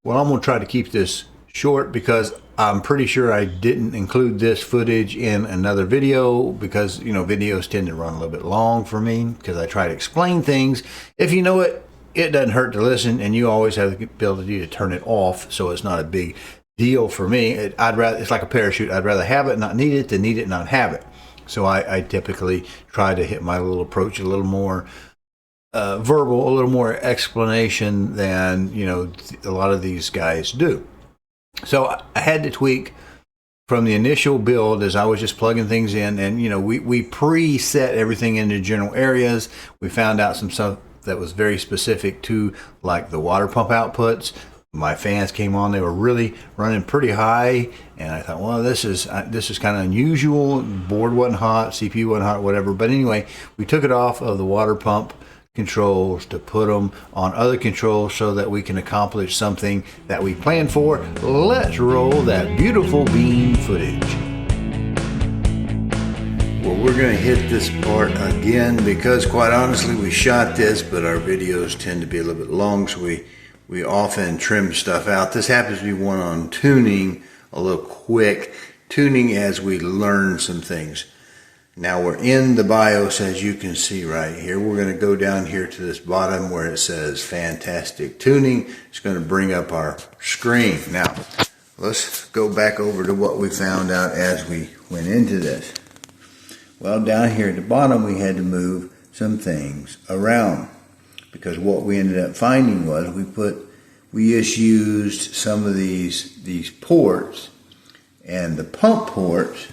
Well, I'm going to try to keep this short because I'm pretty sure I didn't include this footage in another video because, you know, videos tend to run a little bit long for me because I try to explain things. If you know it, it doesn't hurt to listen, and you always have the ability to turn it off, so it's not a big deal for me. It's like a parachute. I'd rather have it, not need it, than need it, not have it. So I typically try to hit my little approach a little more verbal, a little more explanation than, you know, a lot of these guys do. So I had to tweak from the initial build as I was just plugging things in, and you know, we preset everything into general areas. We found out some stuff that was very specific to, like, the water pump outputs. My fans came on, they were really running pretty high, and I thought, well, this is kind of unusual. Board wasn't hot, CPU wasn't hot, whatever. But anyway, we took it off of the water pump controls to put them on other controls so that we can accomplish something that we planned for. Let's roll that beautiful beam footage. Well, we're going to hit this part again because, quite honestly, we shot this, but our videos tend to be a little bit long, so we often trim stuff out. This happens to be one on tuning, a little quick tuning as we learn some things. Now we're in the BIOS, as you can see right here. We're going to go down here to this bottom where it says Fantastic Tuning. It's going to bring up our screen. Now, let's go back over to what we found out as we went into this. Well, down here at the bottom, we had to move some things around because what we ended up finding was we just used some of these ports, and the pump ports.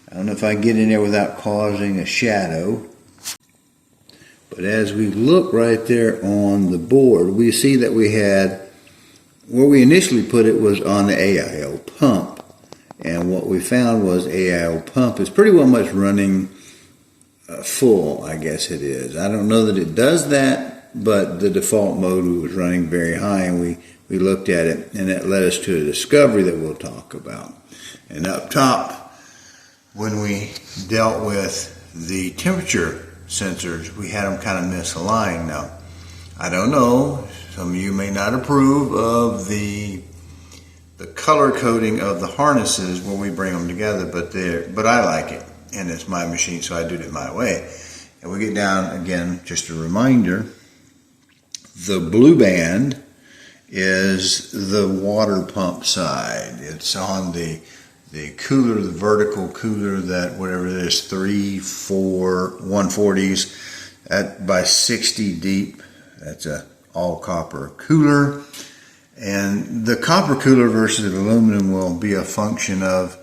I don't know if I can get in there without causing a shadow, but as we look right there on the board, we see that we had, where we initially put it was on the AIO pump, and what we found was AIO pump is pretty well much running full, I guess it is. I don't know that it does that, but the default mode was running very high, and we looked at it, and that led us to a discovery that we'll talk about. And up top, when we dealt with the temperature sensors, we had them kind of misaligned. Now, I don't know, some of you may not approve of the color coding of the harnesses when we bring them together, but I like it, and it's my machine, so I do it my way. And we get down again, just a reminder, the blue band is the water pump side. It's on the cooler, the vertical cooler, that whatever it is, 3, 4, 140s at by 60 deep. That's a all copper cooler. And the copper cooler versus aluminum will be a function of,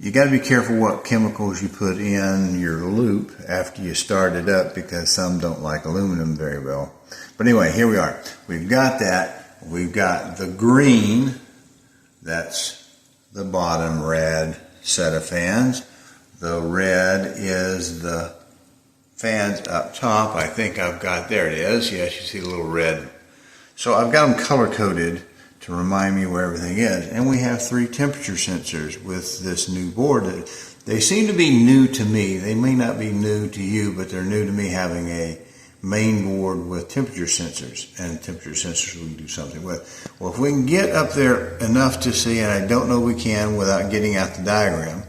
you got to be careful what chemicals you put in your loop after you start it up, because some don't like aluminum very well. But anyway, here we are. We've got that. We've got the green, that's the bottom red set of fans. The red is the fans up top. I think I've got, there it is. Yes, you see a little red. So I've got them color coded to remind me where everything is. And we have 3 temperature sensors with this new board. They seem to be new to me. They may not be new to you, but they're new to me, having a main board with temperature sensors, and temperature sensors we can do something with. Well, if we can get up there enough to see, and I don't know we can without getting out the diagram,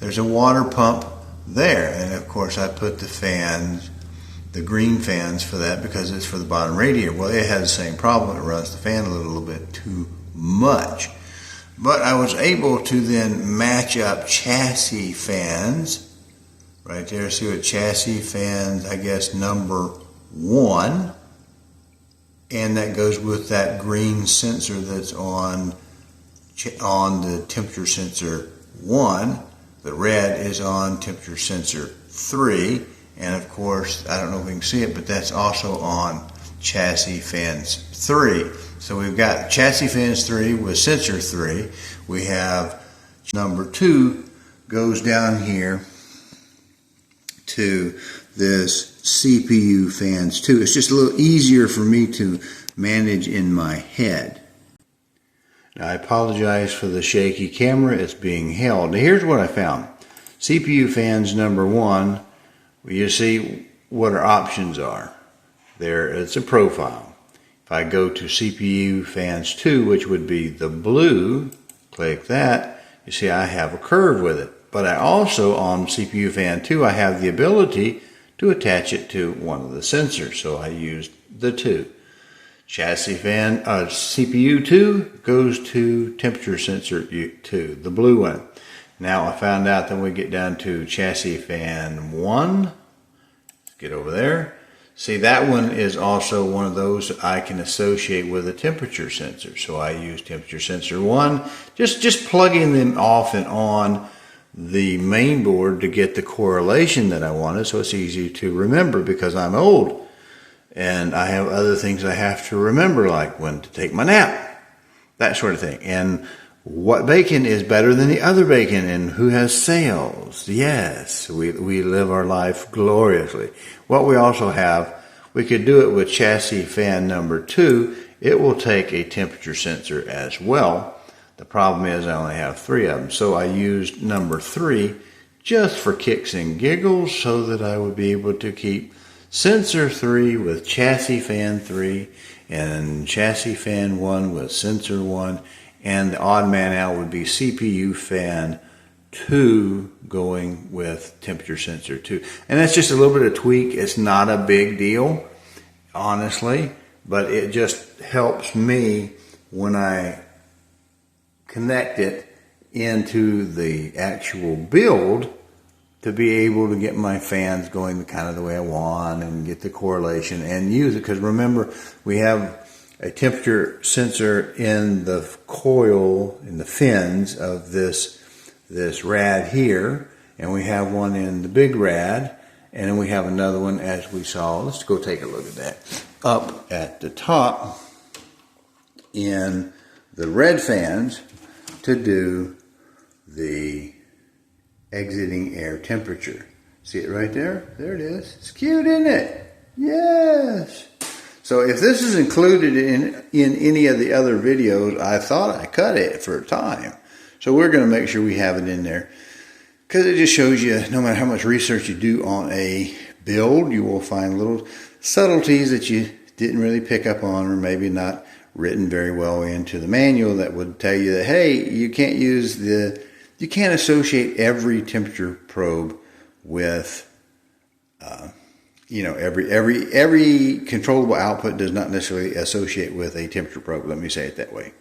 there's a water pump there, and of course I put the fans, the green fans, for that because it's for the bottom radiator. Well, it has the same problem. It runs the fan a little bit too much. But I was able to then match up chassis fans right there. See what chassis fans, I guess, number 1, and that goes with that green sensor that's on the temperature sensor 1. The red is on temperature sensor 3, and of course, I don't know if we can see it, but that's also on chassis fans 3. So we've got chassis fans 3 with sensor 3. We have number 2 goes down here to this CPU fans 2. It's just a little easier for me to manage in my head. Now, I apologize for the shaky camera. It's being held. Now, here's what I found. CPU fans number 1, you see what our options are. There, it's a profile. If I go to CPU fans 2, which would be the blue, click that, you see I have a curve with it. But I also, on CPU fan 2, I have the ability to attach it to one of the sensors. So I used the 2. Chassis fan, CPU 2 goes to temperature sensor 2, the blue one. Now I found out that when we get down to chassis fan 1, let's get over there. See, that one is also one of those that I can associate with a temperature sensor. So I use temperature sensor 1, just plugging them off and on the main board to get the correlation that I wanted, so it's easy to remember because I'm old. And I have other things I have to remember, like when to take my nap, that sort of thing. And what bacon is better than the other bacon, and who has sales. Yes, we live our life gloriously. What we also have, we could do it with chassis fan number 2. It will take a temperature sensor as well. The problem is I only have 3 of them. So I used number 3 just for kicks and giggles so that I would be able to keep sensor 3 with chassis fan 3 and chassis fan 1 with sensor 1. And the odd man out would be CPU fan 2 going with temperature sensor 2. And that's just a little bit of tweak. It's not a big deal, honestly, but it just helps me when I connect it into the actual build to be able to get my fans going kind of the way I want and get the correlation and use it. Because remember, we have a temperature sensor in the coil, in the fins of this rad here, and we have one in the big rad, and then we have another one, as we saw. Let's go take a look at that. Up at the top in the red fans to do the exiting air temperature. See it right there? There it is. It's cute, isn't it? Yes. So if this is included in any of the other videos, I thought I cut it for a time. So we're going to make sure we have it in there, because it just shows you no matter how much research you do on a build, you will find little subtleties that you didn't really pick up on, or maybe not written very well into the manual that would tell you that, hey, you can't associate every temperature probe with every controllable output does not necessarily associate with a temperature probe. Let me say it that way.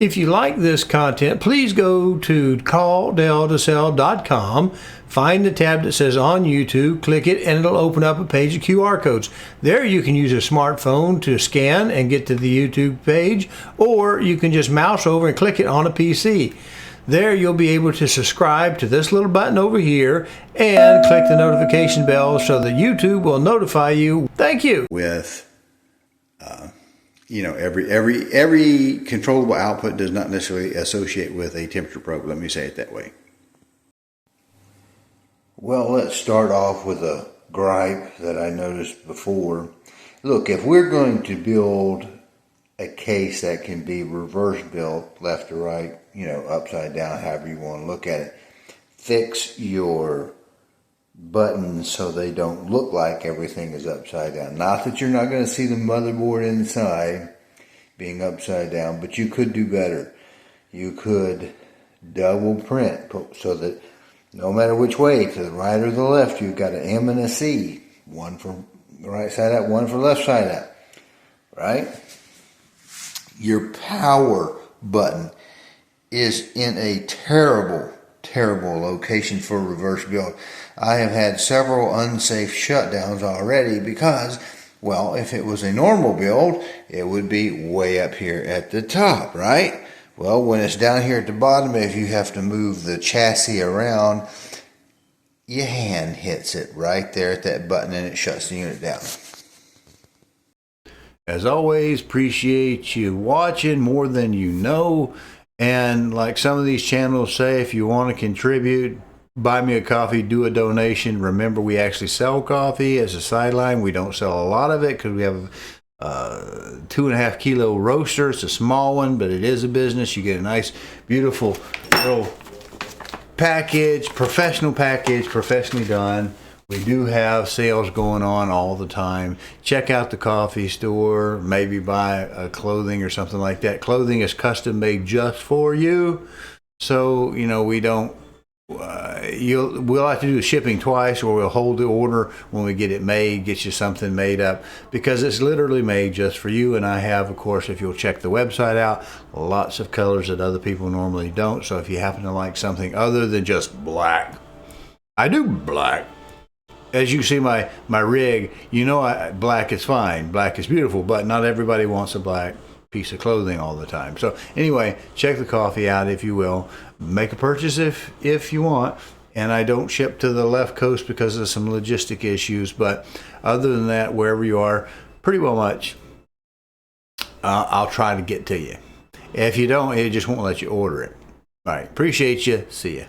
If you like this content, please go to calldelltosell.com, find the tab that says on YouTube, click it, and it'll open up a page of QR codes. There you can use a smartphone to scan and get to the YouTube page, or you can just mouse over and click it on a PC. There you'll be able to subscribe to this little button over here and click the notification bell so that YouTube will notify you. Thank you. With, every controllable output does not necessarily associate with a temperature probe. Let me say it that way. Well, let's start off with a gripe that I noticed before. Look, if we're going to build a case that can be reverse built, left to right, upside down, however you want to look at it, fix your buttons so they don't look like everything is upside down. Not that you're not going to see the motherboard inside being upside down, but you could do better. You could double print so that no matter which way, to the right or the left, you've got an M and a C. One for the right side out, one for left side out. Right? Your power button is in a terrible location for reverse build. I have had several unsafe shutdowns already because, well, if it was a normal build, it would be way up here at the top, right? Well, when it's down here at the bottom, if you have to move the chassis around, your hand hits it right there at that button and it shuts the unit down. As always, appreciate you watching more than you know. And like some of these channels say, if you want to contribute, buy me a coffee, do a donation. Remember, we actually sell coffee as a sideline. We don't sell a lot of it because we have a 2.5 kilo roaster. It's a small one, but it is a business. You get a nice, beautiful little package, professional package, professionally done. We do have sales going on all the time. Check out the coffee store, maybe buy clothing or something like that. Clothing is custom made just for you. So, you know, we don't, we'll have to do the shipping twice, or we'll hold the order when we get it made, get you something made up, because it's literally made just for you. And I have, of course, if you'll check the website out, lots of colors that other people normally don't. So if you happen to like something other than just black, I do black. As you see my rig, you know black is fine, black is beautiful, but not everybody wants a black piece of clothing all the time. So anyway, check the coffee out if you will. Make a purchase if you want. And I don't ship to the left coast because of some logistic issues, but other than that, wherever you are, pretty well much, I'll try to get to you. If you don't, it just won't let you order it. All right, appreciate you. See ya.